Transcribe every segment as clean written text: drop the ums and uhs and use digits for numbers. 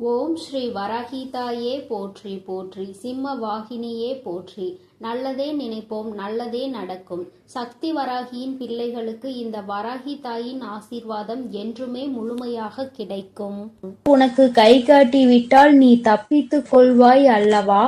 ஓம் ஸ்ரீ வராகிதாயே போற்றி போற்றி, சிம்ம வாகினியே போற்றி. நல்லதே நினைப்போம், நல்லதே நடக்கும். சக்தி வராகியின் பிள்ளைகளுக்கு இந்த வராகி தாயின் ஆசீர்வாதம் என்றுமே முழுமையாக கிடைக்கும். உனக்கு கை காட்டி விட்டால் நீ தப்பித்துக் கொள்வாய் அல்லவா?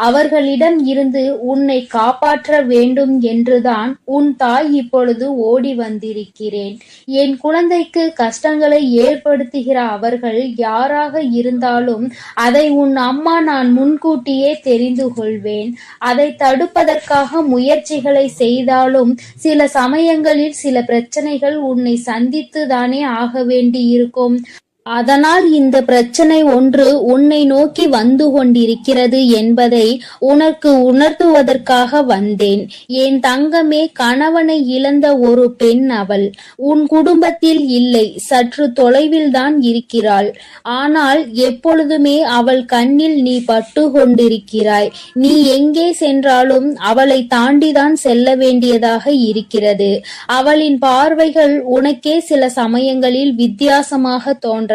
அவர்களிடம் இருந்து உன்னை காப்பாற்ற வேண்டும் என்றுதான் உன் தாய் இப்பொழுது ஓடி வந்திருக்கிறேன். என் குழந்தைக்கு கஷ்டங்களை ஏற்படுத்துகிற அவர்கள் யாராக இருந்தாலும் அதை உன் அம்மா நான் முன்கூட்டியே தெரிந்து கொள்வேன். அதை தடுப்பதற்காக முயற்சிகளை செய்தாலும் சில சமயங்களில் சில பிரச்சனைகள் உன்னை சந்தித்துதானே ஆக வேண்டி இருக்கும். அதனால் இந்த பிரச்சனை ஒன்று உன்னை நோக்கி வந்து கொண்டிருக்கிறது என்பதை உனக்கு உணர்த்துவதற்காக வந்தேன். என் தங்கமே, கணவனை இழந்த ஒரு பெண் அவள். உன் குடும்பத்தில் இல்லை, சற்று தொலைவில் தான் இருக்கிறாள். ஆனால் எப்பொழுதுமே அவள் கண்ணில் நீ பட்டு கொண்டிருக்கிறாய். நீ எங்கே சென்றாலும் அவளை தாண்டிதான் செல்ல வேண்டியதாக இருக்கிறது. அவளின் பார்வைகள் உனக்கே சில சமயங்களில் வித்தியாசமாக தோன்ற.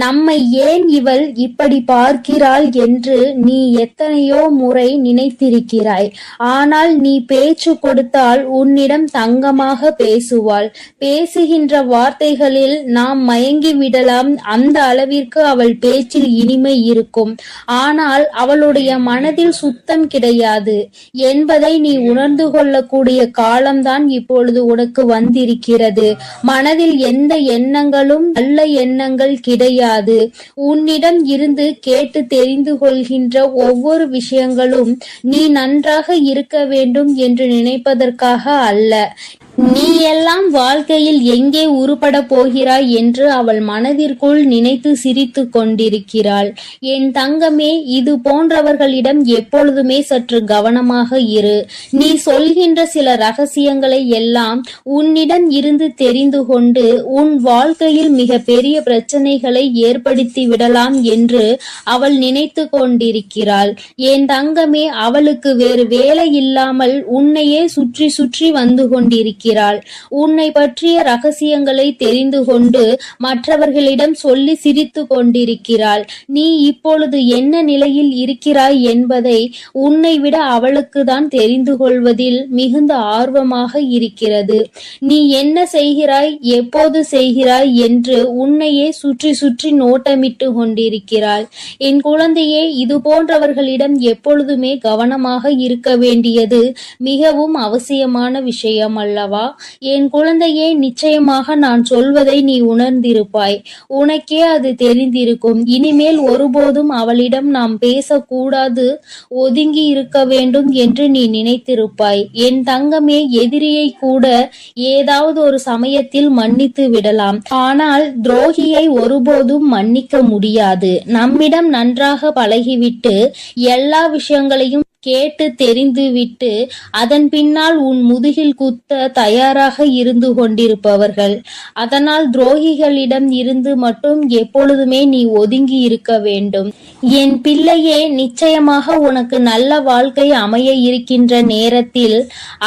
நம்மை ஏன் இவள் இப்படி பார்க்கிறாள் என்று நீ எத்தனையோ முறை நினைத்திருக்கிறாய். ஆனால் நீ பேச்சு கொடுத்தால் உன்னிடம் தங்கமாக பேசுவாள். பேசுகின்ற வார்த்தைகளில் நாம் மயங்கி விடலாம். அந்த அளவிற்கு அவள் பேச்சில் இனிமை இருக்கும். ஆனால் அவளுடைய மனதில் சுத்தம் கிடையாது என்பதை நீ உணர்ந்து கொள்ளக்கூடிய காலம்தான் இப்பொழுது உனக்கு வந்திருக்கிறது. மனதில் எந்த எண்ணங்களும் நல்ல எண்ணங்கள் கிடையாது. உன்னிடம் இருந்து கேட்டு தெரிந்து கொள்கின்ற ஒவ்வொரு விஷயங்களும் நீ நன்றாக இருக்க வேண்டும் என்று நினைப்பதற்காக அல்ல. நீ எல்லாம் வாழ்க்கையில் எங்கே உருப்பட போகிறாய் என்று அவள் மனதிற்குள் நினைத்து சிரித்து கொண்டிருக்கிறாள். என் தங்கமே, இது போன்றவர்களிடம் எப்பொழுதுமே சற்று கவனமாக இரு. நீ சொல்கின்ற சில ரகசியங்களை எல்லாம் உன்னிடம் இருந்து தெரிந்து கொண்டு உன் வாழ்க்கையில் மிக பெரிய பிரச்சனைகளை ஏற்படுத்தி விடலாம் என்று அவள் நினைத்து கொண்டிருக்கிறாள். என் தங்கமே, அவளுக்கு வேறு வேலை இல்லாமல் உன்னையே சுற்றி சுற்றி வந்து கொண்டிருக்கிறாள். உன்னை பற்றிய ரகசியங்களை தெரிந்து கொண்டு மற்றவர்களிடம் சொல்லி சிரித்து கொண்டிருக்கிறாள். நீ இப்பொழுது என்ன நிலையில் இருக்கிறாய் என்பதை உன்னை விட அவளுக்கு தான் தெரிந்து கொள்வதில் மிகுந்த ஆர்வமாக இருக்கிறது. நீ என்ன செய்கிறாய், எப்போது செய்கிறாய் என்று உன்னையே சுற்றி சுற்றி நோட்டமிட்டு கொண்டிருக்கிறாள். என் குழந்தையே, இது போன்றவர்களிடம் எப்பொழுதுமே கவனமாக இருக்க வேண்டியது மிகவும் அவசியமான விஷயம் அல்லவா? என் குழந்தையே, நிச்சயமாக நான் சொல்வதை நீ உணர்ந்திருப்பாய். உனக்கே அது தெரிந்திருக்கும். இனிமேல் ஒருபோதும் அவளிடம் நாம் பேசக்கூடாது, ஒதுங்கி இருக்க வேண்டும் என்று நீ நினைத்திருப்பாய். என் தங்கமே, எதிரியை கூட ஏதாவது ஒரு சமயத்தில் மன்னித்து விடலாம். ஆனால் துரோகியை ஒருபோதும் மன்னிக்க முடியாது. நம்மிடம் நன்றாக பழகிவிட்டு எல்லா விஷயங்களையும் கேட்டு தெரிந்து விட்டு அதன் பின்னால் உன் முதுகில் குத்த தயாராக இருந்து கொண்டிருப்பவர்கள். அதனால் துரோகிகளிடம் இருந்து மட்டும் எப்பொழுதுமே நீ ஒதுங்கி இருக்க வேண்டும். என் பிள்ளையே, நிச்சயமாக உனக்கு நல்ல வாழ்க்கை அமைய இருக்கின்ற நேரத்தில்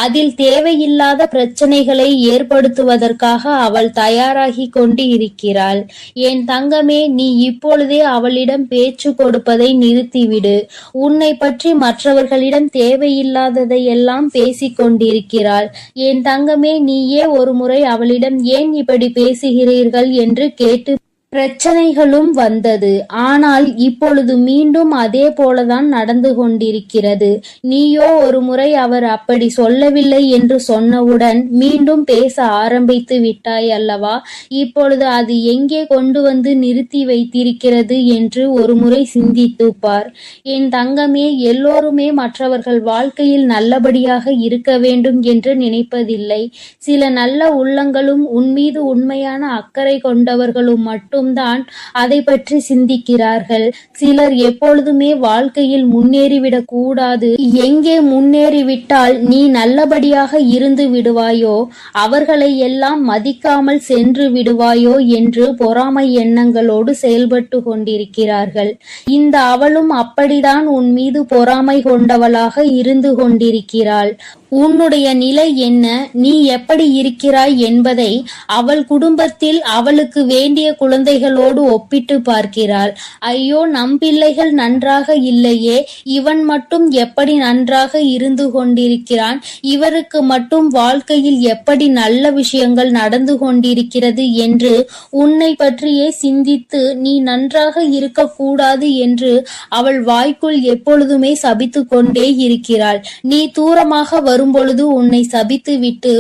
அதில் தேவையில்லாத பிரச்சனைகளை ஏற்படுத்துவதற்காக அவள் தயாராகி கொண்டு இருக்கிறாள். என் தங்கமே, நீ இப்பொழுதே அவளிடம் பேச்சு கொடுப்பதை நிறுத்திவிடு. உன்னை பற்றி மற்றவர்களிடம் தேவையில்லாததை எல்லாம் பேசிக் கொண்டிருக்கிறாள். என் தங்கமே, நீயே ஒரு முறை அவளிடம் ஏன் இப்படி பேசுகிறீர்கள் என்று கேட்டு பிரச்சனைகளும் வந்தது. ஆனால் இப்பொழுது மீண்டும் அதே போலதான் நடந்து கொண்டிருக்கிறது. நீயோ ஒரு முறை அவர் அப்படி சொல்லவில்லை என்று சொன்னவுடன் மீண்டும் பேச ஆரம்பித்து விட்டாய் அல்லவா? இப்பொழுது அது எங்கே கொண்டு வந்து நிறுத்தி வைத்திருக்கிறது என்று ஒரு முறை சிந்தித்து பார். என் தங்கமே, எல்லோருமே மற்றவர்கள் வாழ்க்கையில் நல்லபடியாக இருக்க வேண்டும் என்று நினைப்பதில்லை. சில நல்ல உள்ளங்களும் உன்மீது உண்மையான அக்கறை கொண்டவர்களும் மட்டும் தான் அதை பற்றி சிந்திக்கிறார்கள். சிலர் எப்பொழுதுமே வாழ்க்கையில் முன்னேறிவிடக் கூடாது, எங்கே முன்னேறிவிட்டால் நீ நல்லபடியாக இருந்து விடுவாயோ, அவர்களை எல்லாம் மதிக்காமல் சென்று விடுவாயோ என்று பொறாமை எண்ணங்களோடு செயல்பட்டு கொண்டிருக்கிறார்கள். இந்த அவளும் அப்படிதான் உன் மீது பொறாமை கொண்டவளாக இருந்து கொண்டிருக்கிறாள். உன்னுடைய நிலை என்ன, நீ எப்படி இருக்கிறாய் என்பதை அவள் குடும்பத்தில் அவளுக்கு வேண்டிய குழந்தைகளோடு ஒப்பிட்டு பார்க்கிறாள். ஐயோ, நம் பிள்ளைகள் நன்றாக இல்லையே, இவன் மட்டும் எப்படி நன்றாக இருந்து கொண்டிருக்கிறான், இவருக்கு மட்டும் வாழ்க்கையில் எப்படி நல்ல விஷயங்கள் நடந்து கொண்டிருக்கிறது என்று உன்னை பற்றியே சிந்தித்து நீ நன்றாக இருக்கக்கூடாது என்று அவள் வாய்க்குள் எப்பொழுதுமே சபித்து கொண்டே இருக்கிறாள். நீ தூரமாக வரும்பொழுது உன்னை சபித்து விட்டு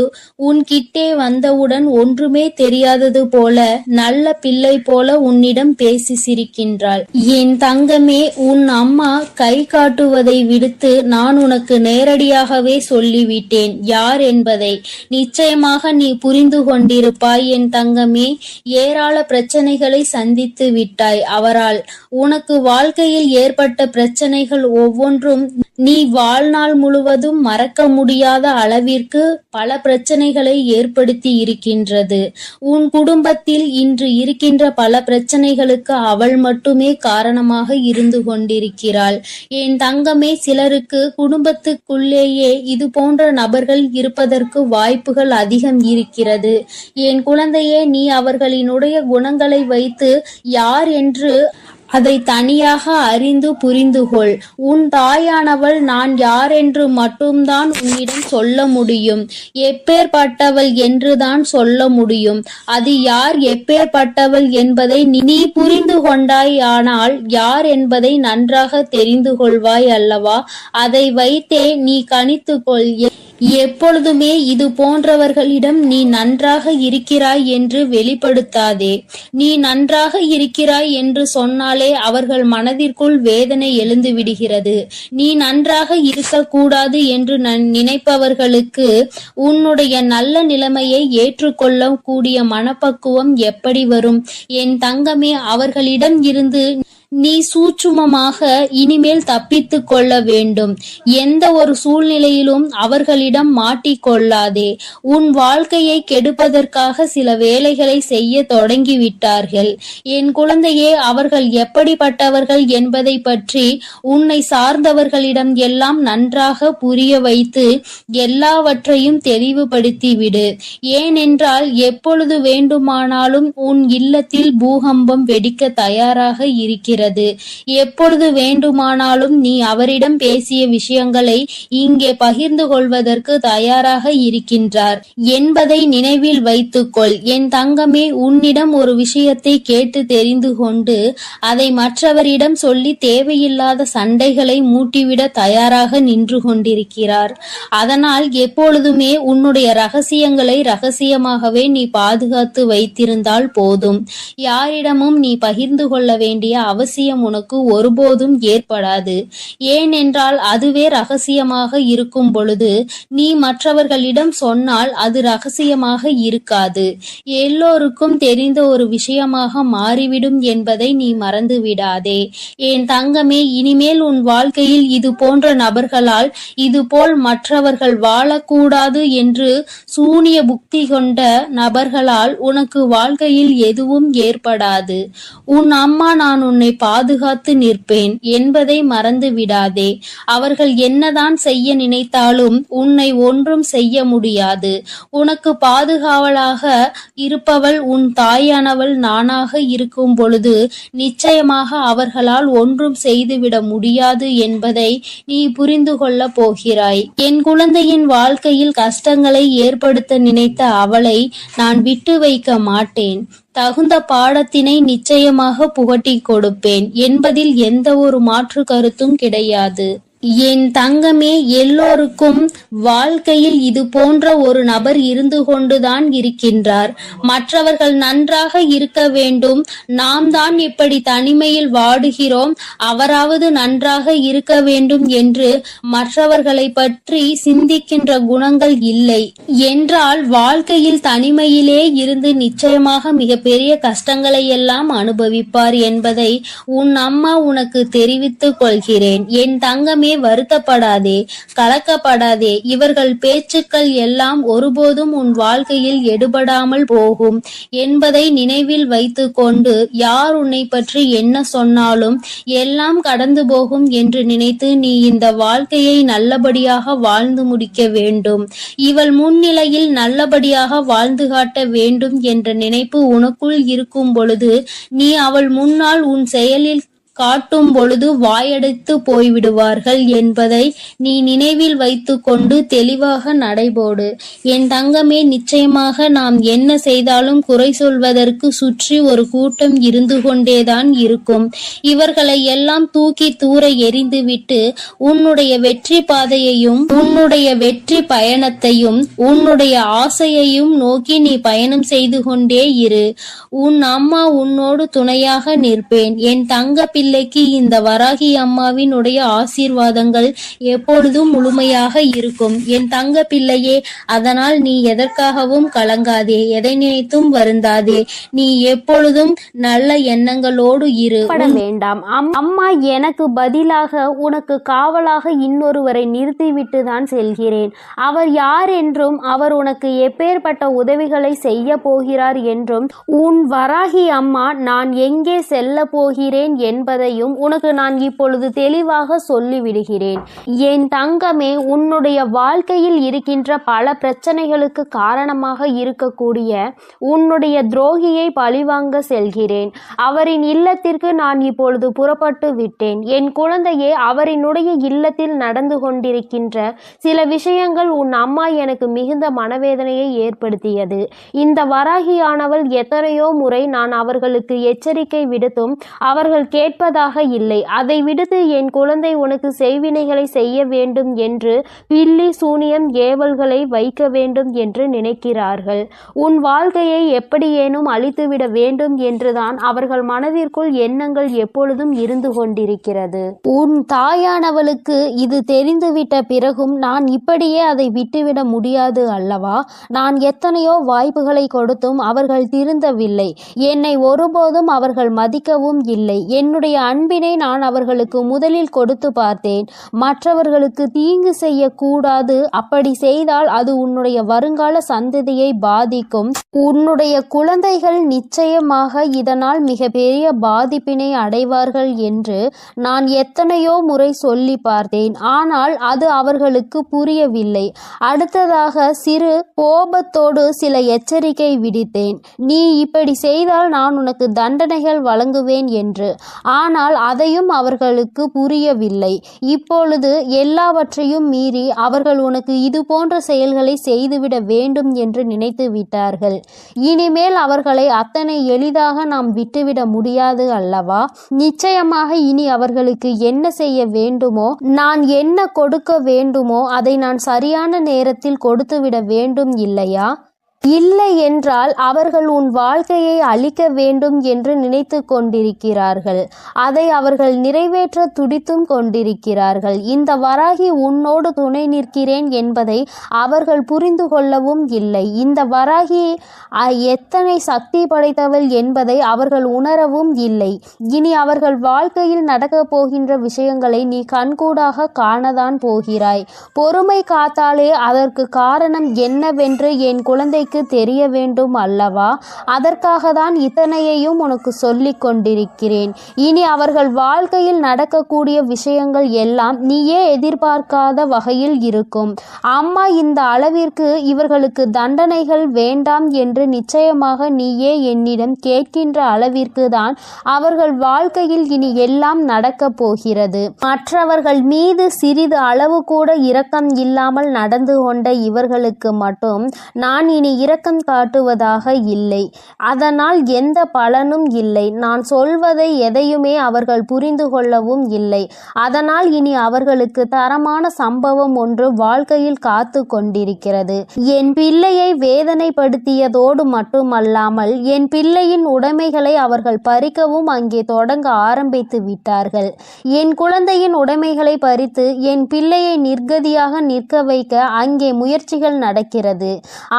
உன் கிட்டே வந்தவுடன் ஒன்றுமே தெரியாதது போல நல்ல பிள்ளை போல உன்னிடம் பேசி சிரிக்கின்றாள். என் தங்கமே, உன் அம்மா கை காட்டுவதை விடுத்து நான் உனக்கு நேரடியாகவே சொல்லிவிட்டேன் யார் என்பதை. நிச்சயமாக நீ புரிந்து கொண்டிருப்பாய் என் தங்கமே. ஏராள பிரச்சனைகளை சந்தித்து விட்டாய் அவரால். உனக்கு வாழ்க்கையில் ஏற்பட்ட பிரச்சனைகள் ஒவ்வொன்றும் நீ வாழ்நாள் முழுவதும் மறக்க முடியாத அளவிற்கு பல பிரச்சனைகளை ஏற்படுத்தி இருக்கின்றது. உன் குடும்பத்தில் இன்று இருக்கின்ற பல பிரச்சனைகளுக்கு அவள் மட்டுமே காரணமாக இருந்து கொண்டிருக்கிறாள். என் தங்கமே, சிலருக்கு குடும்பத்துக்குள்ளேயே இது போன்ற நபர்கள் இருப்பதற்கு வாய்ப்புகள் அதிகம் இருக்கிறது. என் குழந்தையே, நீ அவர்களினுடைய குணங்களை வைத்து யார் என்று அதை தனியாக அறிந்து புரிந்து கொள். உன் தாயானவள் நான் யார் என்று மட்டும்தான் உன்னிடம் சொல்ல முடியும். எப்பேற்பட்டவள் என்றுதான் சொல்ல முடியும். அது யார், எப்பேற்பட்டவள் என்பதை நீ புரிந்து கொண்டாயானால் யார் என்பதை நன்றாக தெரிந்து கொள்வாய் அல்லவா? அதை வைத்தே நீ கணித்துக்கொள். எப்பொழுதுமே இது போன்றவர்களிடம் நீ நன்றாக இருக்கிறாய் என்று வெளிப்படுத்தாதே. நீ நன்றாக இருக்கிறாய் என்று சொன்னாலே அவர்கள் மனதிற்குள் வேதனை எழுந்து விடுகிறது. நீ நன்றாக இருக்கக்கூடாது என்று நினைப்பவர்களுக்கு உன்னுடைய நல்ல நிலைமையை ஏற்றுக்கொள்ள கூடிய மனப்பக்குவம் எப்படி வரும்? என் தங்கமே, அவர்களிடம் இருந்து நீ சூட்சுமமாக இனிமேல் தப்பித்து கொள்ள வேண்டும். எந்த ஒரு சூழ்நிலையிலும் அவர்களிடம் மாட்டிக்கொள்ளாதே. உன் வாழ்க்கையை கெடுப்பதற்காக சில வேலைகளை செய்ய தொடங்கிவிட்டார்கள். என் குழந்தையே, அவர்கள் எப்படிப்பட்டவர்கள் என்பதை பற்றி உன்னை சார்ந்தவர்களிடம் எல்லாம் நன்றாக புரிய வைத்து எல்லாவற்றையும் தெளிவுபடுத்தி விடு. ஏனென்றால் எப்பொழுது வேண்டுமானாலும் உன் இல்லத்தில் பூகம்பம் வெடிக்க தயாராக இருக்கிறது. எப்பொழுது வேண்டுமானாலும் நீ அவரிடம் பேசிய விஷயங்களை இங்கே பகிர்ந்து கொள்வதற்கு தயாராக இருக்கின்றார் என்பதை நினைவில் வைத்துக்கொள். என் தங்கமே, உன்னிடம் ஒரு விஷயத்தை கேட்டு தெரிந்து கொண்டு அதை மற்றவரிடம் சொல்லி தேவையில்லாத சண்டைகளை மூட்டிவிட தயாராக நின்று கொண்டிருக்கிறார். அதனால் எப்பொழுதுமே உன்னுடைய ரகசியங்களை ரகசியமாகவே நீ பாதுகாத்து வைத்திருந்தால் போதும். யாரிடமும் நீ பகிர்ந்து கொள்ள வேண்டிய அவசியம் உனக்கு ஒருபோதும் ஏற்படாது. ஏனென்றால் அதுவே ரகசியமாக இருக்கும் பொழுது நீ மற்றவர்களிடம் சொன்னால் அது ரகசியமாக இருக்காது. எல்லோருக்கும் தெரிந்த ஒரு விஷயமாக மாறிவிடும் என்பதை நீ மறந்து விடாதே. என் தங்கமே, இனிமேல் உன் வாழ்க்கையில் இது போன்ற நபர்களால் இதுபோல் மற்றவர்கள் வாழக்கூடாது என்று சூனிய புக்தி கொண்ட நபர்களால் உனக்கு வாழ்க்கையில் எதுவும் ஏற்படாது. உன் அம்மா நான் உன்னை பாதுகாத்து நிற்பேன் என்பதை மறந்து விடாதே. அவர்கள் என்னதான் செய்ய நினைத்தாலும் உன்னை ஒன்றும் செய்ய முடியாது. உனக்கு பாதுகாவலாக இருப்பவள் உன் தாயானவள் நானாக இருக்கும் பொழுது நிச்சயமாக அவர்களால் ஒன்றும் செய்துவிட முடியாது என்பதை நீ புரிந்து கொள்ள போகிறாய். என் குழந்தையின் வாழ்க்கையில் கஷ்டங்களை ஏற்படுத்த நினைத்த அவளை நான் விட்டு வைக்க மாட்டேன். தகுந்த பாடத்தினை நிச்சயமாக புகட்டிக் கொடுப்பேன் என்பதில் எந்த ஒரு மாற்று கருத்தும் கிடையாது. என் தங்கமே, எல்லோருக்கும் வாழ்க்கையில் இது போன்ற ஒரு நபர் இருந்து கொண்டுதான் இருக்கின்றார். மற்றவர்கள் நன்றாக இருக்க வேண்டும், நாம் தான் இப்படி தனிமையில் வாடுகிறோம், அவராவது நன்றாக இருக்க வேண்டும் என்று மற்றவர்களை பற்றி சிந்திக்கின்ற குணங்கள் இல்லை என்றால் வாழ்க்கையில் தனிமையிலே இருந்து நிச்சயமாக மிகப்பெரிய கஷ்டங்களை எல்லாம் அனுபவிப்பார் என்பதை உன் அம்மா உனக்கு தெரிவித்துக் கொள்கிறேன். என் தங்கமே, மனமே வருத்தப்படாதே, கலக்கப்படாதே. இவர்கள் பேச்சுக்கள் எல்லாம் ஒருபோதும் உன் வாழ்க்கையில் எடுபடாமல் போகும் என்பதை நினைவில் வைத்து கொண்டு யார் உன்னை பற்றி என்ன சொன்னாலும் எல்லாம் கடந்து போகும் என்று நினைத்து நீ இந்த வாழ்க்கையை நல்லபடியாக வாழ்ந்து முடிக்க வேண்டும். இவள் முன்னிலையில் நல்லபடியாக வாழ்ந்து காட்ட வேண்டும் என்ற நினைப்பு உனக்குள் இருக்கும் பொழுது நீ அவள் முன்னால் உன் செயலில் காட்டும் பொழுது வாயடைத்து போய்விடுவார்கள் என்பதை நீ நினைவில் வைத்து கொண்டு தெளிவாக நடைபோடு. என் தங்கமே, நிச்சயமாக நாம் என்ன செய்தாலும் குறை சொல்வதற்கு சுற்றி ஒரு கூட்டம் இருந்து கொண்டேதான் இருக்கும். இவர்களை எல்லாம் தூக்கி தூர எறிந்துவிட்டு உன்னுடைய வெற்றி பாதையையும் உன்னுடைய வெற்றி பயணத்தையும் உன்னுடைய ஆசையையும் நோக்கி நீ பயணம் செய்து கொண்டே இரு. உன் அம்மா உன்னோடு துணையாக நிற்பேன். என் தங்க பிள்ளைக்கு இந்த வராகி அம்மாவினுடைய ஆசீர்வாதங்கள் எப்பொழுதும் முழுமையாக இருக்கும் என் தங்க பிள்ளையே. அதனால் நீ எதற்காகவும் கலங்காதே, எதை நினைத்தும் வருந்தாதே. நீ எப்பொழுதும் நல்ல எண்ணங்களோடு இரு. வேண்டாம். அம்மா எனக்கு பதிலாக உனக்கு காவலாக இன்னொருவரை நிறுத்திவிட்டு தான் செல்கிறேன். அவர் யார் என்றும் அவர் உனக்கு எப்பேற்பட்ட உதவிகளை செய்ய போகிறார் என்றும் உன் வராகி அம்மா நான் எங்கே செல்ல போகிறேன் என்பதையும் உனக்கு நான் இப்பொழுது தெளிவாக சொல்லிவிடுகிறேன். என் தங்கமே, உன்னுடைய வாழ்க்கையில் இருக்கின்ற பல பிரச்சனைகளுக்கு காரணமாக இருக்கக்கூடிய உன்னுடைய துரோகியை பழிவாங்க செல்கிறேன். அவரின் இல்லத்திற்கு நான் இப்பொழுது புறப்பட்டு விட்டேன். என் குழந்தையே, அவரினுடைய இல்லத்தில் நடந்து கொண்டிருக்கின்ற சில விஷயங்கள் உன் அம்மா எனக்கு மிகுந்த மனவேதனையை ஏற்படுத்தியது. இந்த வராகியானவள் எத்தனையோ முறை நான் அவர்களுக்கு எச்சரிக்கை விடுத்தும் அவர்கள் கேட்பதாக இல்லை. அதை விடுத்து என் குழந்தை உனக்கு செய்வினைகளை செய்ய வேண்டும் என்று பில்லி சூனியம் ஏவல்களை வைக்க வேண்டும் என்று நினைக்கிறார்கள். உன் வாழ்க்கையை எப்படியேனும் அழித்துவிட வேண்டும் என்றுதான் அவர்கள் மனதிற்குள் எண்ணங்கள் எப்பொழுதும் இருந்து கொண்டிருக்கிறது. உன் தாயானவளுக்கு இது தெரிந்துவிட்ட பிறகும் நான் இப்படியே அதை விட்டுவிட முடியாது அல்லவா? நான் எத்தனையோ வாய்ப்புகளை கொடுத்தும் அவர்கள் திருந்தவில்லை. என்னை ஒருபோதும் அவர்கள் மதிக்கவும் இல்லை. என்னுடைய அன்பினை நான் அவர்களுக்கு முதலில் கொடுத்து பார்த்தேன். மற்றவர்களுக்கு தீங்கு செய்யக்கூடாது, அப்படி செய்தால் அது உன்னுடைய வருங்கால சந்ததியை பாதிக்கும். உன்னுடைய குழந்தைகள் நிச்சயமாக இதனால் மிகப்பெரிய பாதிப்பினை அடைவார்கள் என்று நான் எத்தனையோ முறை சொல்லி பார்த்தேன். ஆனால் அது அவர்களுக்கு புரியவில்லை. அடுத்ததாக சிறு கோபத்தோடு சில எச்சரிக்கை விடுத்தேன். நீ இப்படி செய்தால் நான் உனக்கு தண்டனைகள் வழங்குவேன் என்று. ஆனால் அதையும் அவர்களுக்கு புரியவில்லை. இப்பொழுது எல்லாவற்றையும் மீறி அவர்கள் உனக்கு இது போன்ற செயல்களை செய்துவிட வேண்டும் என்று நினைத்து விட்டார்கள். இனிமேல் அவர்களை அத்தனை எளிதாக நாம் விட்டுவிட முடியாது அல்லவா? நிச்சயமாக இனி அவர்களுக்கு என்ன செய்ய வேண்டுமோ, நான் என்ன கொடுக்க வேண்டுமோ அதை நான் சரியான நேரத்தில் கொடுத்துவிட வேண்டும் இல்லையா? இல்லை என்றால் அவர்கள் உன் வாழ்க்கையை அழிக்க வேண்டும் என்று நினைத்து கொண்டிருக்கிறார்கள். அதை அவர்கள் நிறைவேற்ற துடித்தும் கொண்டிருக்கிறார்கள். இந்த வராகி உன்னோடு துணை நிற்கிறேன் என்பதை அவர்கள் புரிந்து கொள்ளவும் இல்லை. இந்த வராகி எத்தனை சக்தி படைத்தவள் என்பதை அவர்கள் உணரவும் இல்லை. இனி அவர்கள் வாழ்க்கையில் நடக்கப் போகின்ற விஷயங்களை நீ கண்கூடாக காணதான் போகிறாய். பொறுமை காத்தாலே அதற்கு காரணம் என்னவென்று என் குழந்தை தெரிய வேண்டும் அல்லவா? அதற்காக தான் இத்தனையையும் உனக்கு சொல்லிக் கொண்டிருக்கிறேன். இனி அவர்கள் வாழ்க்கையில் நடக்கக்கூடிய விஷயங்கள் எல்லாம் நீயே எதிர்பார்க்காத வகையில் இருக்கும். அம்மா இந்த அளவிற்கு இவர்களுக்கு தண்டனைகள் வேண்டாம் என்று நிச்சயமாக நீயே என்னிடம் கேட்கின்ற அளவிற்கு தான் அவர்கள் வாழ்க்கையில் இனி எல்லாம் நடக்கப் போகிறது. மற்றவர்கள் மீது சிறிது அளவு கூட இரக்கம் இல்லாமல் நடந்து கொண்ட இவர்களுக்கு மட்டும் நான் இனி இரக்கம் காட்டுவதாக இல்லை. அதனால் எந்த பலனும் இல்லை. நான் சொல்வதை எதையுமே அவர்கள் புரிந்து கொள்ளவும் இல்லை. அதனால் இனி அவர்களுக்கு தரமான சம்பவம் ஒன்று வாழ்க்கையில் காத்து கொண்டிருக்கிறது. என் பிள்ளையை வேதனைப்படுத்தியதோடு மட்டுமல்லாமல் என் பிள்ளையின் உடைமைகளை அவர்கள் பறிக்கவும் அங்கே தொடங்க ஆரம்பித்து விட்டார்கள். என் குழந்தையின் உடைமைகளை பறித்து என் பிள்ளையை நிர்கதியாக நிற்க வைக்க அங்கே முயற்சிகள் நடக்கிறது.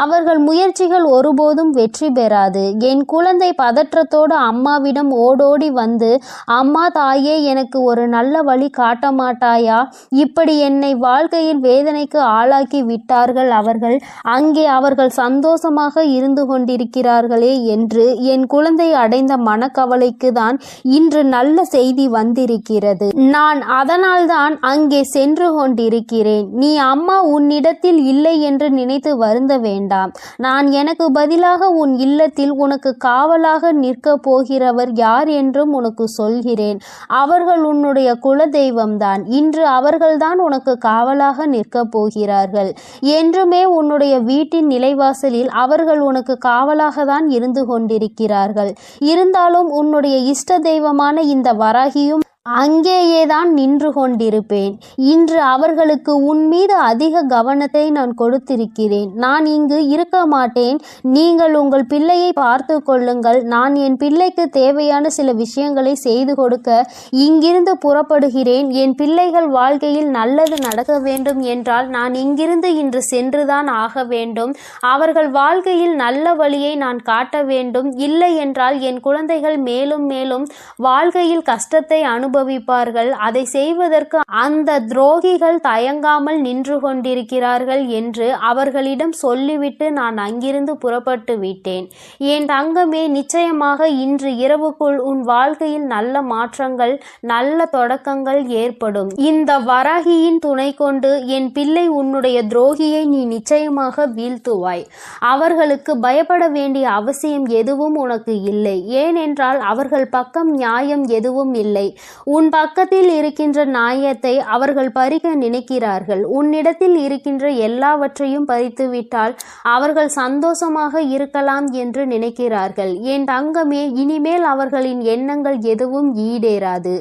அவர்கள் முயற்சிகள் ஒருபோதும் வெற்றி பெறாது. என் குழந்தை பதற்றத்தோடு அம்மாவிடம் ஓடோடி வந்து, அம்மா தாயே, எனக்கு ஒரு நல்ல வழி காட்ட மாட்டாயா? இப்படி என்னை வாழ்க்கையில் வேதனைக்கு ஆளாக்கி விட்டார்கள் அவர்கள். அங்கே அவர்கள் சந்தோஷமாக இருந்து கொண்டிருக்கிறார்களே என்று என் குழந்தை அடைந்த மனக்கவலைக்கு தான் இன்று நல்ல செய்தி வந்திருக்கிறது. நான் அதனால்தான் அங்கே சென்று கொண்டிருக்கிறேன். நீ அம்மா உன்னிடத்தில் இல்லை என்று நினைத்து வருந்த வேண்டாம். நான் எனக்கு பதிலாக உன் இல்லத்தில் உனக்கு காவலாக நிற்க போகிறவர் யார் என்றும் உனக்கு சொல்கிறேன். அவர்கள் உன்னுடைய குல தெய்வம்தான். இன்று அவர்கள்தான் உனக்கு காவலாக நிற்கப் போகிறார்கள். என்றுமே உன்னுடைய வீட்டின் நிலைவாசலில் அவர்கள் உனக்கு காவலாக தான் இருந்து கொண்டிருக்கிறார்கள். இருந்தாலும் உன்னுடைய இஷ்ட தெய்வமான இந்த வராகியும் அங்கேயேதான் நின்று கொண்டிருப்பேன். இன்று அவர்களுக்கு உன் மீது அதிக கவனத்தை நான் கொடுத்திருக்கிறேன். நான் இங்கு இருக்க மாட்டேன். நீங்கள் உங்கள் பிள்ளையை பார்த்து கொள்ளுங்கள். நான் என் பிள்ளைக்கு தேவையான சில விஷயங்களை செய்து கொடுக்க இங்கிருந்து புறப்படுகிறேன். என் பிள்ளைகள் வாழ்க்கையில் நல்லது நடக்க வேண்டும் என்றால் நான் இங்கிருந்து இன்று சென்றுதான் ஆக வேண்டும். அவர்கள் வாழ்க்கையில் நல்ல வழியை நான் காட்ட வேண்டும். இல்லை என்றால் என் குழந்தைகள் மேலும் மேலும் வாழ்க்கையில் கஷ்டத்தை அனுபவிப்பார்கள். அதை செய்வதற்கு அந்த துரோகிகள் தயங்காமல் நின்று கொண்டிருக்கிறார்கள் என்று அவர்களிடம் சொல்லிவிட்டு நான் அங்கிருந்து புறப்பட்டு விட்டேன். என் தங்கமே, நிச்சயமாக இன்று இரவுக்குள் உன் வாழ்க்கையில் நல்ல மாற்றங்கள், நல்ல தொடக்கங்கள் ஏற்படும். இந்த வராகியின் துணை கொண்டு என் பிள்ளை உன்னுடைய துரோகியை நீ நிச்சயமாக வீழ்த்துவாய். அவர்களுக்கு பயப்பட வேண்டிய அவசியம் எதுவும் உனக்கு இல்லை. ஏனென்றால் அவர்கள் பக்கம் நியாயம் எதுவும் இல்லை. உன் பக்கத்தில் இருக்கின்ற நியாயத்தை அவர்கள் பறிக்க நினைக்கிறார்கள். உன்னிடத்தில் இருக்கின்ற எல்லாவற்றையும் பறித்துவிட்டால் அவர்கள் சந்தோஷமாக இருக்கலாம் என்று நினைக்கிறார்கள். என் தங்கமே, இனிமேல் அவர்களின் எண்ணங்கள் எதுவும் ஈடேறாது.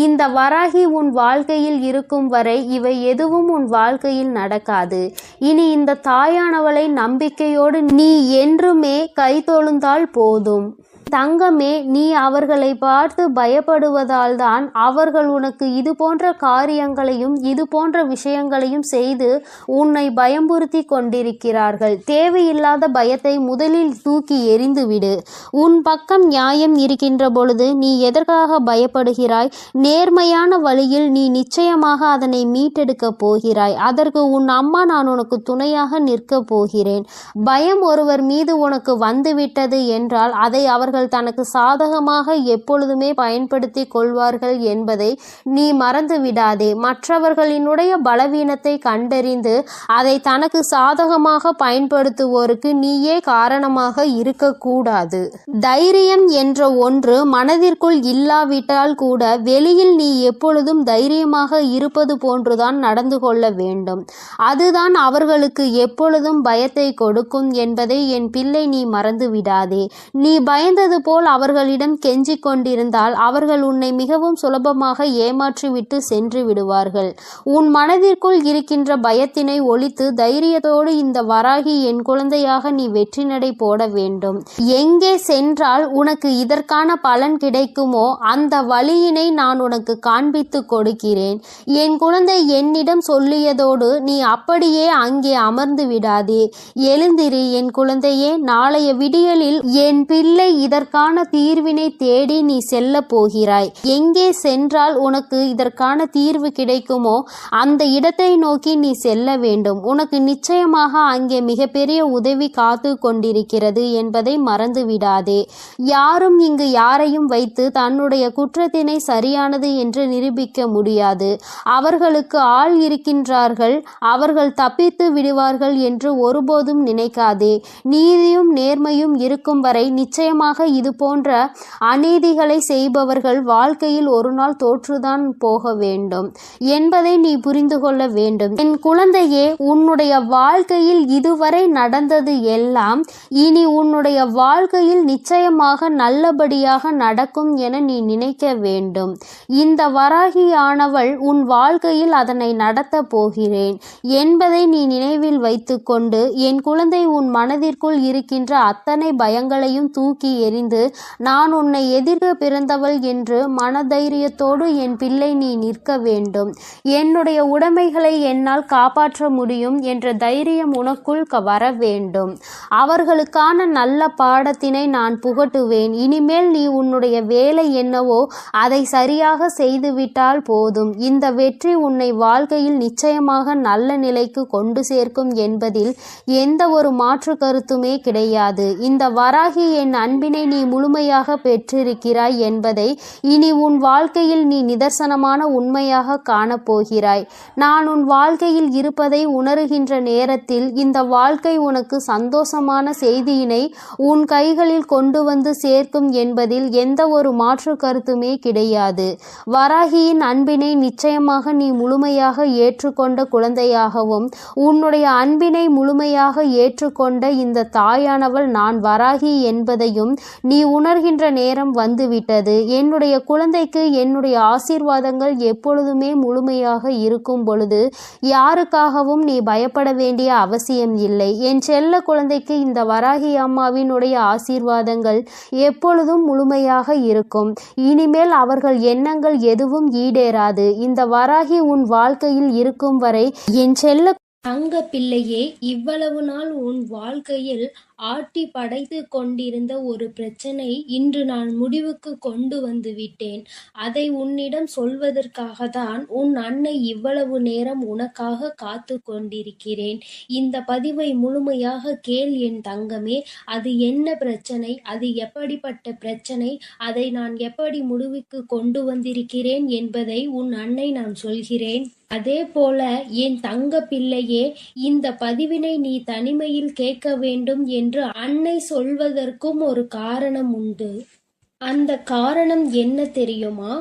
இந்த வராகி உன் வாழ்க்கையில் இருக்கும் வரை இவை எதுவும் உன் வாழ்க்கையில் நடக்காது. இனி இந்த தாயானவளை நம்பிக்கையோடு நீ என்றுமே கைதொழுந்தால் போதும். தங்கமே, நீ அவர்களை பார்த்து பயப்படுவதால் தான் அவர்கள் உனக்கு இது போன்ற காரியங்களையும் இது போன்ற விஷயங்களையும் செய்து உன்னை பயம்புறுத்தி கொண்டிருக்கிறார்கள். தேவையில்லாத பயத்தை முதலில் தூக்கி எறிந்துவிடு. உன் பக்கம் நியாயம் இருக்கின்ற பொழுது நீ எதற்காக பயப்படுகிறாய்? நேர்மையான வழியில் நீ நிச்சயமாக அதனை மீட்டெடுக்க போகிறாய். அதற்கு உன் அம்மா நான் உனக்கு துணையாக நிற்க போகிறேன். பயம் ஒருவர் மீது உனக்கு வந்துவிட்டது என்றால் அதை அவர்கள் தனக்கு சாதகமாக எப்பொழுதுமே பயன்படுத்தி கொள்வார்கள் என்பதை நீ மறந்து விடாதே. மற்றவர்களினுடைய பலவீனத்தை கண்டறிந்து அதை தனக்கு சாதகமாக பயன்படுத்துவோருக்கு நீயே காரணமாக இருக்கக்கூடாது. தைரியம் என்ற ஒன்று மனதிற்குள் இல்லாவிட்டால் கூட வெளியில் நீ எப்பொழுதும் தைரியமாக இருப்பது போன்றுதான் நடந்து கொள்ள வேண்டும். அதுதான் அவர்களுக்கு எப்பொழுதும் பயத்தை கொடுக்கும் என்பதை என் பிள்ளை நீ மறந்து விடாதே. நீ பயந்தது போல் அவர்களிடம் கெஞ்சிக் கொண்டிருந்தால் அவர்கள் உன்னை மிகவும் சுலபமாக ஏமாற்றிவிட்டு சென்று விடுவார்கள். உன் மனதிற்குள் இருக்கின்ற பயத்தினை ஒழித்து தைரியத்தோடு இந்த வராகி என் குழந்தையாக நீ வெற்றி நடை போட வேண்டும். எங்கே சென்றால் உனக்கு இதற்கான பலன் கிடைக்குமோ அந்த வழியினை நான் உனக்கு காண்பித்து கொடுக்கிறேன். என் குழந்தை என்னிடம் சொல்லியதோடு நீ அப்படியே அங்கே அமர்ந்து விடாதே. எழுந்திரு என் குழந்தையே. நாளைய விடியலில் என் பிள்ளை இதற்கான தீர்வினை தேடி நீ செல்ல போகிறாய். எங்கே சென்றால் உனக்கு இதற்கான தீர்வு கிடைக்குமோ அந்த இடத்தை நோக்கி நீ செல்ல வேண்டும். உனக்கு நிச்சயமாக அங்கே மிகப்பெரிய உதவி காத்து கொண்டிருக்கிறது என்பதை மறந்து விடாதே. யாரும் இங்கு யாரையும் வைத்து தன்னுடைய குற்றத்தினை சரியானது என்று நிரூபிக்க முடியாது. அவர்களுக்கு ஆள் இருக்கின்றார்கள். அவர்கள் தப்பித்து விடுவார்கள் என்று ஒருபோதும் நினைக்காதே. நீதியும் நேர்மையும் இருக்கும் வரை நிச்சயமாக இது போன்ற அநீதிகளை செய்பவர்கள் வாழ்க்கையில் ஒரு நாள் தோற்றுதான் போக வேண்டும் என்பதை நீ புரிந்து கொள்ள வேண்டும். என் குழந்தையே, உன்னுடைய வாழ்க்கையில் இதுவரை நடந்தது எல்லாம் இனி உன்னுடைய வாழ்க்கையில் நிச்சயமாக நல்லபடியாக நடக்கும் என நீ நினைக்க வேண்டும். இந்த வராகியானவள் உன் வாழ்க்கையில் அதனை நடத்த போகிறேன் என்பதை நீ நினைவில் வைத்துக்கொண்டு என் குழந்தை உன் மனதிற்குள் இருக்கின்ற அத்தனை பயங்களையும் தூக்கி எறி பிரிந்து நான் உன்னை எதிர்க்க பிறந்தவள் என்று மனதைரியத்தோடு என் பிள்ளை நீ நிற்க வேண்டும். என்னுடைய உடைமைகளை என்னால் காப்பாற்ற முடியும் என்ற தைரியம் உனக்குள் வர வேண்டும். அவர்களுக்கான நல்ல பாடத்தினை நான் புகட்டுவேன். இனிமேல் நீ உன்னுடைய வேலை என்னவோ அதை சரியாக செய்துவிட்டால் போதும். இந்த வெற்றி உன்னை வாழ்க்கையில் நிச்சயமாக நல்ல நிலைக்கு கொண்டு சேர்க்கும் என்பதில் எந்த ஒரு மாற்று கருத்துமே கிடையாது. இந்த வராகி என் அன்பினை நீ முழுமையாக பெற்றிருக்கிறாய் என்பதை இனி உன் வாழ்க்கையில் நீ நிதர்சனமான உண்மையாக காணப்போகிறாய். நான் உன் வாழ்க்கையில் இருப்பதை உணருகின்ற நேரத்தில் இந்த வாழ்க்கை உனக்கு சந்தோஷமான செய்தியினை உன் கைகளில் கொண்டு வந்து சேர்க்கும் என்பதில் எந்த ஒரு மாற்று கருத்துமே கிடையாது. வராகியின் அன்பினை நிச்சயமாக நீ முழுமையாக ஏற்றுக்கொண்ட குழந்தையாகவும் உன்னுடைய அன்பினை முழுமையாக ஏற்றுக்கொண்ட இந்த தாயானவள் நான் வராகி என்பதையும் நீ உணர்கின்ற நேரம் வந்துவிட்டது. என்னுடைய குழந்தைக்கு என்னுடைய ஆசீர்வாதங்கள் எப்பொழுதுமே முழுமையாக இருக்கும் பொழுது யாருக்காகவும் நீ பயப்பட வேண்டிய அவசியம் இல்லை. என் செல்ல குழந்தைக்கு இந்த வராகி அம்மாவினுடைய ஆசீர்வாதங்கள் எப்பொழுதும் முழுமையாக இருக்கும். இனிமேல் அவர்கள் எண்ணங்கள் எதுவும் ஈடேறாது. இந்த வராகி உன் வாழ்க்கையில் இருக்கும் வரை என் செல்ல தங்க பிள்ளையே, இவ்வளவு நாள் உன் வாழ்க்கையில் ஆட்டி படைத்து கொண்டிருந்த ஒரு பிரச்சனை இன்று நான் முடிவுக்கு கொண்டு வந்து விட்டேன். அதை உன்னிடம் சொல்வதற்காக தான் உன் அன்னை இவ்வளவு நேரம் உனக்காக காத்து கொண்டிருக்கிறேன். இந்த பதிவை முழுமையாக கேள் என் தங்கமே. அது என்ன பிரச்சனை, அது எப்படிப்பட்ட பிரச்சனை, அதை நான் எப்படி முடிவுக்கு கொண்டு வந்திருக்கிறேன் என்பதை உன் அன்னை நான் சொல்கிறேன். அதே போல என் தங்க பிள்ளையே, இந்த பதிவினை நீ தனிமையில் கேட்க வேண்டும் என்று அன்னை சொல்வதற்கும் ஒரு காரணம் உண்டு. அந்த காரணம் என்ன தெரியுமா?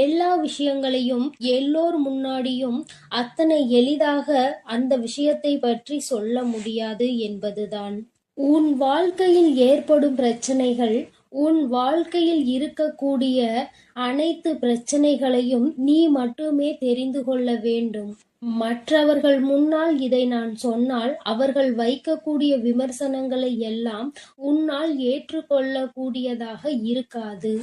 எல்லா விஷயங்களையும் எல்லோர் முன்னாடியும் அத்தனை எளிதாக அந்த விஷயத்தை பற்றி சொல்ல முடியாது என்பதுதான். உன் வாழ்க்கையில் ஏற்படும் பிரச்சனைகள், உன் வாழ்க்கையில் இருக்கக்கூடிய அனைத்து பிரச்சனைகளையும் நீ மட்டுமே தெரிந்து கொள்ள வேண்டும். மற்றவர்கள் முன்னால் இதை நான் சொன்னால் அவர்கள் வைக்கக்கூடிய விமர்சனங்களை எல்லாம் உன்னால் ஏற்றுக்கொள்ளக்கூடியதாக இருக்காது.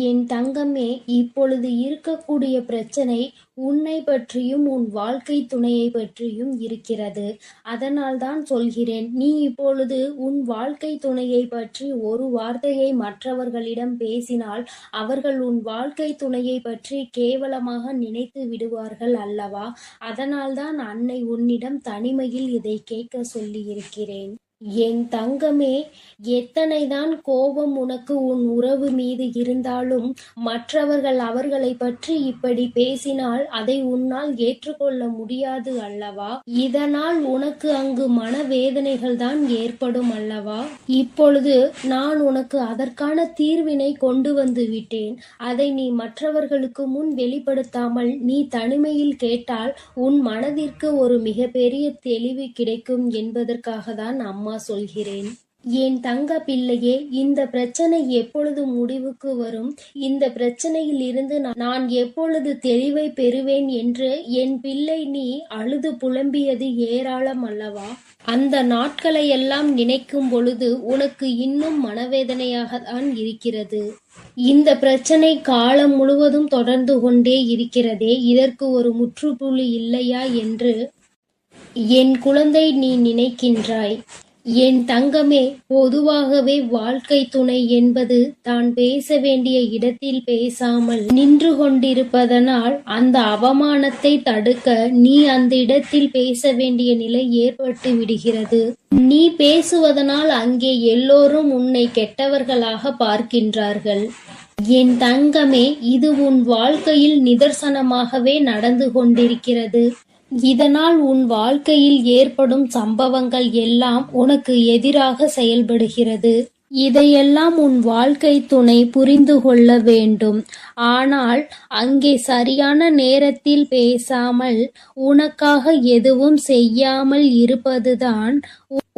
என் தங்கமே, இப்பொழுது இருக்கக்கூடிய பிரச்சனை உன்னை பற்றியும் உன் வாழ்க்கை துணையை பற்றியும் இருக்கிறது. அதனால் தான் சொல்கிறேன், நீ இப்பொழுது உன் வாழ்க்கை துணையை பற்றி ஒரு வார்த்தையை மற்றவர்களிடம் பேசினால் அவர்கள் உன் வாழ்க்கை துணையை பற்றி கேவலமாக நினைத்து விடுவார்கள் அல்லவா? அதனால்தான் அன்னை உன்னிடம் தனிமையில் இதை கேட்க சொல்லி இருக்கிறேன். என் தங்கமே, எத்தனைதான் கோபம் உனக்கு உன் உறவு மீது இருந்தாலும் மற்றவர்கள் அவர்களை பற்றி இப்படி பேசினால் அதை உன்னால் ஏற்றுக்கொள்ள முடியாது அல்லவா? இதனால் உனக்கு அங்கு மனவேதனைகள் தான் ஏற்படும் அல்லவா? இப்பொழுது நான் உனக்கு அதற்கான தீர்வினை கொண்டு வந்து விட்டேன். அதை நீ மற்றவர்களுக்கு முன் வெளிப்படுத்தாமல் நீ தனிமையில் கேட்டால் உன் மனதிற்கு ஒரு மிகப்பெரிய தெளிவு கிடைக்கும் என்பதற்காக தான் அம்மா சொல்கிறேன். என் தங்க பிள்ளையே, இந்த பிரச்சனை எப்பொழுது முடிவுக்கு வரும், இந்த பிரச்சனையில் இருந்து நான் எப்பொழுது தெளிவை பெறுவேன் என்று என் பிள்ளை நீ அழுது புலம்பியது ஏராளம் அல்லவா? அந்த நாட்களை எல்லாம் நினைக்கும் பொழுது உனக்கு இன்னும் மனவேதனையாக தான் இருக்கிறது. இந்த பிரச்சனை காலம் முழுவதும் தொடர்ந்து கொண்டே இருக்கிறதே, இதற்கு ஒரு முற்றுப்புள்ளி இல்லையா என்று என் குழந்தை நீ நினைக்கின்றாய். என் தங்கமே, பொதுவாகவே வாழ்க்கை துணை என்பது தான் பேச வேண்டிய இடத்தில் பேசாமல் நின்று கொண்டிருப்பதனால் அந்த அவமானத்தை தடுக்க நீ அந்த இடத்தில் பேச வேண்டிய நிலை ஏற்பட்டு விடுகிறது. நீ பேசுவதனால் அங்கே எல்லோரும் உன்னை கெட்டவர்களாக பார்க்கின்றார்கள். என் தங்கமே, இது உன் வாழ்க்கையில் நிதர்சனமாகவே நடந்து கொண்டிருக்கிறது. இதனால் உன் வாழ்க்கையில் ஏற்படும் சம்பவங்கள் எல்லாம் உனக்கு எதிராக செயல்படுகிறது. இதையெல்லாம் உன் வாழ்க்கை துணை புரிந்து கொள்ள வேண்டும். ஆனால் அங்கே சரியான நேரத்தில் பேசாமல் உனக்காக எதுவும் செய்யாமல் இருப்பதுதான்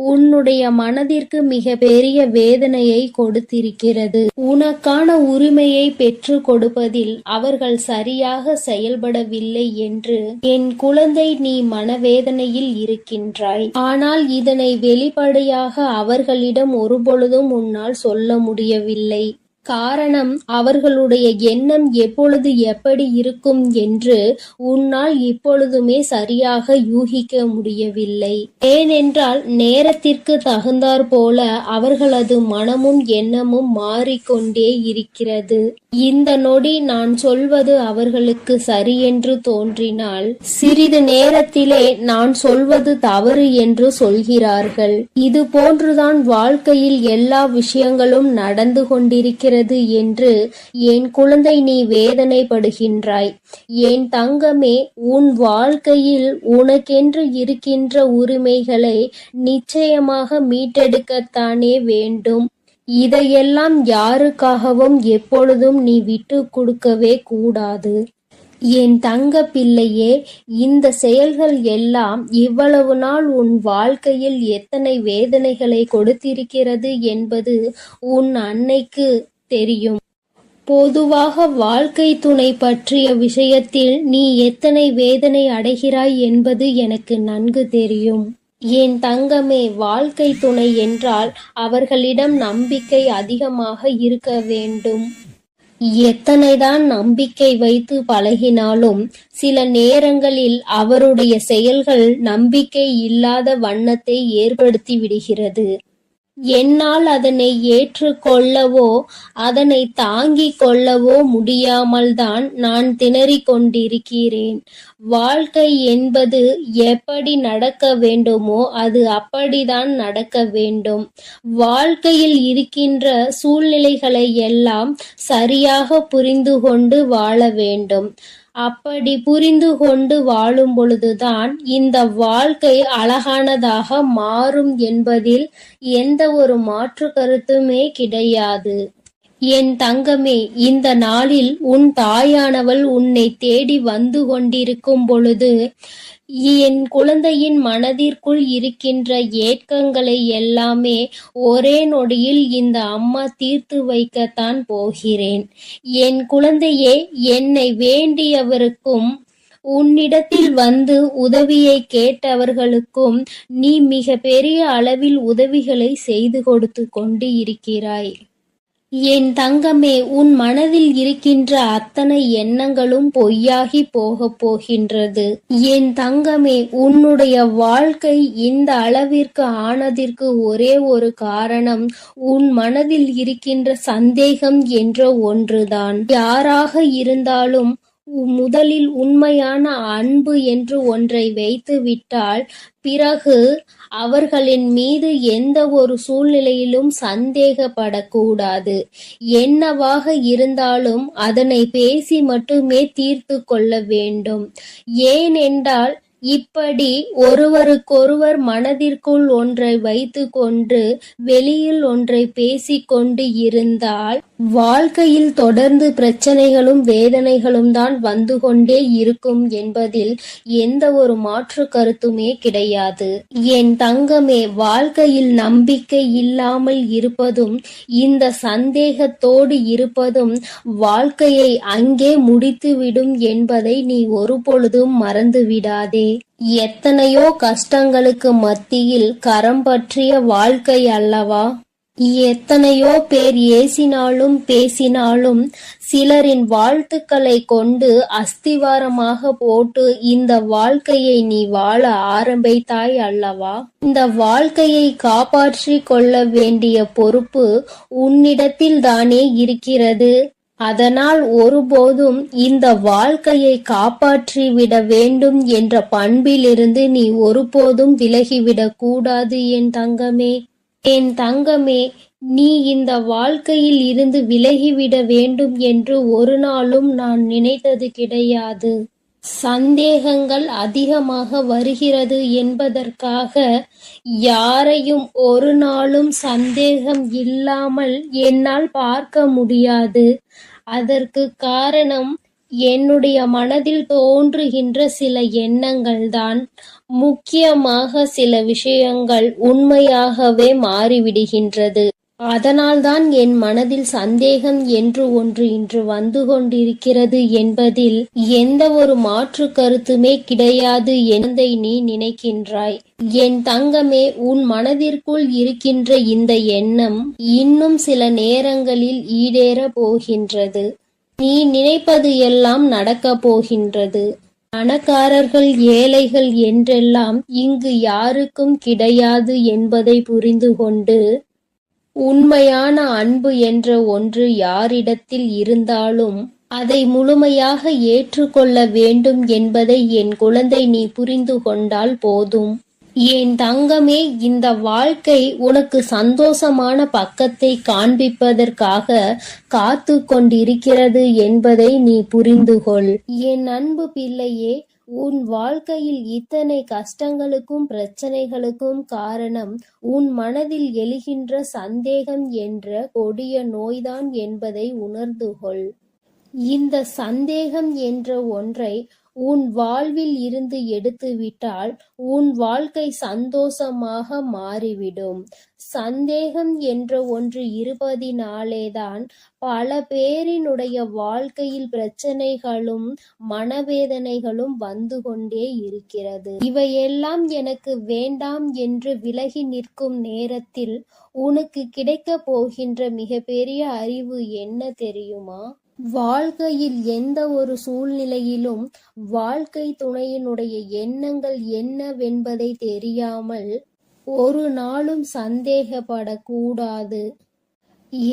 உன்னுடைய மனதிற்கு மிக பெரிய வேதனையை கொடுத்திருக்கிறது. உனக்கான உரிமையை பெற்று கொடுப்பதில் அவர்கள் சரியாக செயல்படவில்லை என்று என் குழந்தை நீ மனவேதனையில் இருக்கின்றாய். ஆனால் இதனை வெளிப்படையாக அவர்களிடம் ஒருபொழுதும் உன்னால் சொல்ல முடியவில்லை. காரணம், அவர்களுடைய எண்ணம் எப்பொழுது எப்படி இருக்கும் என்று உன்னால் இப்பொழுதுமே சரியாக யூகிக்க முடியவில்லை. ஏனென்றால் நேரத்திற்கு தகுந்தாற் போல அவர்களது மனமும் எண்ணமும் மாறிக்கொண்டே இருக்கிறது. இந்த நொடி நான் சொல்வது அவர்களுக்கு சரியென்று தோன்றினால் சிறிது நேரத்திலே நான் சொல்வது தவறு என்று சொல்கிறார்கள். இது போன்றுதான் வாழ்க்கையில் எல்லா விஷயங்களும் நடந்து கொண்டிருக்கிறது என்று என் குழந்தை நீ வேதனைப்படுகின்றாய். என் தங்கமே, உன் வாழ்க்கையில் உனக்கென்று இருக்கின்ற உரிமைகளை நிச்சயமாக மீட்டெடுக்கத்தானே வேண்டும். இதையெல்லாம் யாருக்காகவும் எப்பொழுதும் நீ விட்டு கொடுக்கவே கூடாது. என் தங்க பிள்ளையே, இந்த செயல்கள் எல்லாம் இவ்வளவு நாள் உன் வாழ்க்கையில் எத்தனை வேதனைகளை கொடுத்திருக்கிறது என்பது உன் அன்னைக்கு தெரியும். பொதுவாக வாழ்க்கை துணை பற்றிய விஷயத்தில் நீ எத்தனை வேதனை அடைகிறாய் என்பது எனக்கு நன்கு தெரியும். என் தங்கமே, வாழ்க்கை துணை என்றால் அவர்களிடம் நம்பிக்கை அதிகமாக இருக்க வேண்டும். எத்தனைதான் நம்பிக்கை வைத்து பழகினாலும் சில நேரங்களில் அவருடைய செயல்கள் நம்பிக்கை இல்லாத வண்ணத்தை ஏற்படுத்தி விடுகிறது. என்னால் அதனை ஏற்றுக்கொள்ளவோ அதனை தாங்கிக் கொள்ளவோ முடியாமல்தான் நான் திணறிக் கொண்டிருக்கிறேன். வாழ்க்கை என்பது எப்படி நடக்க வேண்டுமோ அது அப்படிதான் நடக்க வேண்டும். வாழ்க்கையில் இருக்கின்ற சூழ்நிலைகளை எல்லாம் சரியாக புரிந்து கொண்டு வாழ வேண்டும். அப்படி புரிந்து கொண்டு வாழும் பொழுதுதான் இந்த வாழ்க்கை அழகானதாக மாறும் என்பதில் எந்த ஒரு மாற்று கருத்துமே கிடையாது. என் தங்கமே, இந்த நாளில் உன் தாயானவள் உன்னை தேடி வந்து கொண்டிருக்கும் பொழுது என் குழந்தையின் மனதிற்குள் இருக்கின்ற ஏக்கங்களை எல்லாமே ஒரே நொடியில் இந்த அம்மா தீர்த்து வைக்கத்தான் போகிறேன். என் குழந்தையே, என்னை வேண்டியவருக்கும் உன்னிடத்தில் வந்து உதவியை கேட்டவர்களுக்கும் நீ மிக பெரிய அளவில் உதவிகளை செய்து கொடுத்து கொண்டு இருக்கிறாய். என் தங்கமே, உன் மனதில் இருக்கின்ற அத்தனை எண்ணங்களும் பொய்யாகி போகப் போகின்றது. என் தங்கமே, உன்னுடைய வாழ்க்கை இந்த அளவிற்கு ஆனதற்கு ஒரே ஒரு காரணம் உன் மனதில் இருக்கின்ற சந்தேகம் என்ற ஒன்றுதான். யாராக இருந்தாலும் முதலில் உண்மையான அன்பு என்று ஒன்றை வைத்து விட்டால் பிறகு அவர்களின் மீது எந்த ஒரு சூழ்நிலையிலும் சந்தேகப்படக்கூடாது. என்னவாக இருந்தாலும் அதனை பேசி மட்டுமே தீர்த்து கொள்ள வேண்டும். ஏனென்றால் இப்படி ஒருவருக்கொருவர் மனதிற்குள் ஒன்றை வைத்து கொண்டு வெளியில் ஒன்றை பேசிக்கொண்டு இருந்தால் வாழ்க்கையில் தொடர்ந்து பிரச்சனைகளும் வேதனைகளும் தான் வந்து கொண்டே இருக்கும் என்பதில் எந்த ஒரு மாற்று கருத்துமே கிடையாது. என் தங்கமே, வாழ்க்கையில் நம்பிக்கை இல்லாமல் இருப்பதும் இந்த சந்தேகத்தோடு இருப்பதும் வாழ்க்கையை அங்கே முடித்துவிடும் என்பதை நீ ஒருபொழுதும் மறந்து விடாதே. எத்தனையோ கஷ்டங்களுக்கு மத்தியில் கரம் பற்றிய வாழ்க்கை அல்லவா? எத்தனையோ பேர் ஏசினாலும் பேசினாலும் சிலரின் வாழ்த்துக்களை கொண்டு அஸ்திவாரமாக போட்டு இந்த வாழ்க்கையை நீ வாழ ஆரம்பித்தாய் அல்லவா? இந்த வாழ்க்கையை காப்பாற்றி கொள்ள வேண்டிய பொறுப்பு உன்னிடத்தில் தானே இருக்கிறது. அதனால் ஒருபோதும் இந்த வாழ்க்கையை காப்பாற்றி விட வேண்டும் என்ற பண்பிலிருந்து நீ ஒருபோதும் விலகிவிடக் கூடாது என் தங்கமே. என் தங்கமே, நீ இந்த வாழ்க்கையில் இருந்து விலகிவிட வேண்டும் என்று ஒரு நாளும் நான் நினைத்தது கிடையாது. சந்தேகங்கள் அதிகமாக வருகிறது என்பதற்காக யாரையும் ஒரு நாளும் சந்தேகம் இல்லாமல் என்னால் பார்க்க முடியாது. அதற்கு காரணம் என்னுடைய மனதில் தோன்றுகின்ற சில எண்ணங்கள்தான் முக்கியமாக சில விஷயங்கள் உண்மையாகவே மாறிவிடுகின்றது. அதனால்தான் என் மனதில் சந்தேகம் என்று ஒன்று இன்று வந்து கொண்டிருக்கிறது என்பதில் எந்த ஒரு மாற்று கருத்துமே கிடையாது என்பதை நீ நினைக்கின்றாய். என் தங்கமே, உன் மனதிற்குள் இருக்கின்ற இந்த எண்ணம் இன்னும் சில நேரங்களில் ஈடேற போகின்றது. நீ நினைப்பது எல்லாம் நடக்கப் போகின்றது. பணக்காரர்கள் ஏழைகள் என்றெல்லாம் இங்கு யாருக்கும் கிடையாது என்பதை புரிந்து கொண்டு, உண்மையான அன்பு என்ற ஒன்று யாரிடத்தில் இருந்தாலும் அதை முழுமையாக ஏற்றுக்கொள்ள வேண்டும் என்பதை என் குழந்தை நீ புரிந்து கொண்டால் போதும். என் தங்கமே, இந்த வாழ்க்கை உனக்கு சந்தோஷமான பக்கத்தை காண்பிப்பதற்காக காத்து கொண்டிருக்கிறது என்பதை நீ புரிந்து கொள். என் அன்பு பிள்ளையே, உன் வாழ்க்கையில் இத்தனை கஷ்டங்களுக்கும் பிரச்சனைகளுக்கும் காரணம் உன் மனதில் எழுகின்ற சந்தேகம் என்ற கொடிய நோய்தான் என்பதை உணர்ந்து கொள். இந்த சந்தேகம் என்ற ஒன்றை உன் வாழ்வில் இருந்து எடுத்துவிட்டால் உன் வாழ்க்கை சந்தோஷமாக மாறிவிடும். சந்தேகம் என்ற ஒன்று இருப்பதினாலேதான் பல பேரினுடைய வாழ்க்கையில் பிரச்சனைகளும் மனவேதனைகளும் வந்து கொண்டே இருக்கிறது. இவையெல்லாம் எனக்கு வேண்டாம் என்று விலகி நிற்கும் நேரத்தில் உனக்கு கிடைக்கப் போகின்ற மிகப்பெரிய அறிவு என்ன தெரியுமா? வாழ்க்கையில் எந்த ஒரு சூழ்நிலையிலும் வாழ்க்கை துணையினுடைய எண்ணங்கள் என்னவென்பதை தெரியாமல் ஒரு நாளும் சந்தேகப்படக்கூடாது.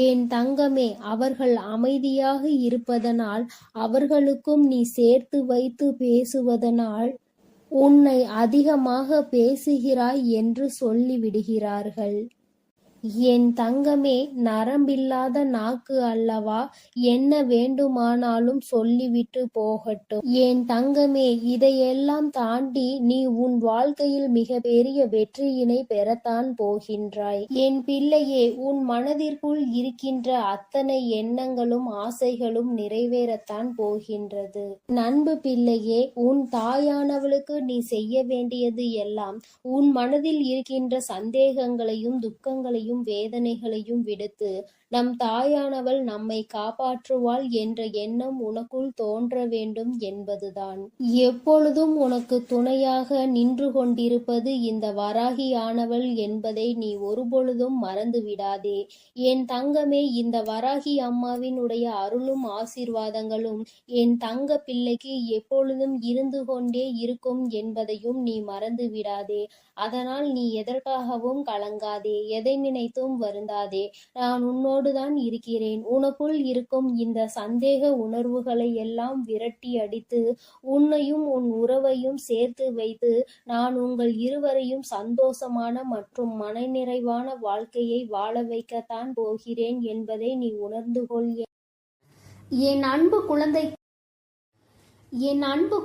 என் தங்கமே, அவர்கள் அமைதியாக இருப்பதனால், அவர்களுக்கும் நீ சேர்த்து வைத்து பேசுவதனால் உன்னை அதிகமாக பேசுகிறாய் என்று சொல்லிவிடுகிறார்கள். என் தங்கமே, நரம்பில்லாத நாக்கு அல்லவா, என்ன வேண்டுமானாலும் சொல்லிவிட்டு போகட்டும். என் தங்கமே, இதையெல்லாம் தாண்டி நீ உன் வாழ்க்கையில் மிக பெரிய வெற்றியினை பெறத்தான் போகின்றாய். என் பிள்ளையே, உன் மனதிற்குள் இருக்கின்ற அத்தனை எண்ணங்களும் ஆசைகளும் நிறைவேறத்தான் போகின்றது. நண்பு பிள்ளையே, உன் தாயானவளுக்கு நீ செய்ய வேண்டியது எல்லாம் உன் மனதில் இருக்கின்ற சந்தேகங்களையும் துக்கங்களையும் வேதனைகளையும் விடுத்து நம் தாயானவள் நம்மை காப்பாற்றுவாள் என்ற எண்ணம் உனக்குள் தோன்ற வேண்டும் என்பதுதான். எப்பொழுதும் உனக்கு துணையாக நின்று கொண்டிருப்பது இந்த வராகியானவள் என்பதை நீ ஒருபொழுதும் மறந்து விடாதே. என் தங்கமே, இந்த வராகி அம்மாவினுடைய அருளும் ஆசீர்வாதங்களும் என் தங்க பிள்ளைக்கு எப்பொழுதும் இருந்து கொண்டே இருக்கும் என்பதையும் நீ மறந்து விடாதே. அதனால் நீ எதற்காகவும் கலங்காதே, எதை நினைத்தும் வருந்தாதே. நான் உன்னோடுதான் இருக்கிறேன். உனக்குள் இருக்கும் இந்த சந்தேக உணர்வுகளை எல்லாம் விரட்டி அடித்து உன்னையும் உன் உறவையும் சேர்த்து வைத்து நான் உங்கள் இருவரையும் சந்தோஷமான மற்றும் மனநிறைவான வாழ்க்கையை வாழ வைக்கத்தான் போகிறேன் என்பதை நீ உணர்ந்து கொள். என் அன்பு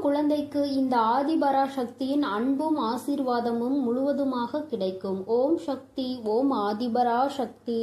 குழந்தைக்கு இந்த ஆதிபராசக்தியின் அன்பும் ஆசீர்வாதமும் முழுவதுமாக கிடைக்கும். ஓம் சக்தி, ஓம் ஆதிபராசக்தி.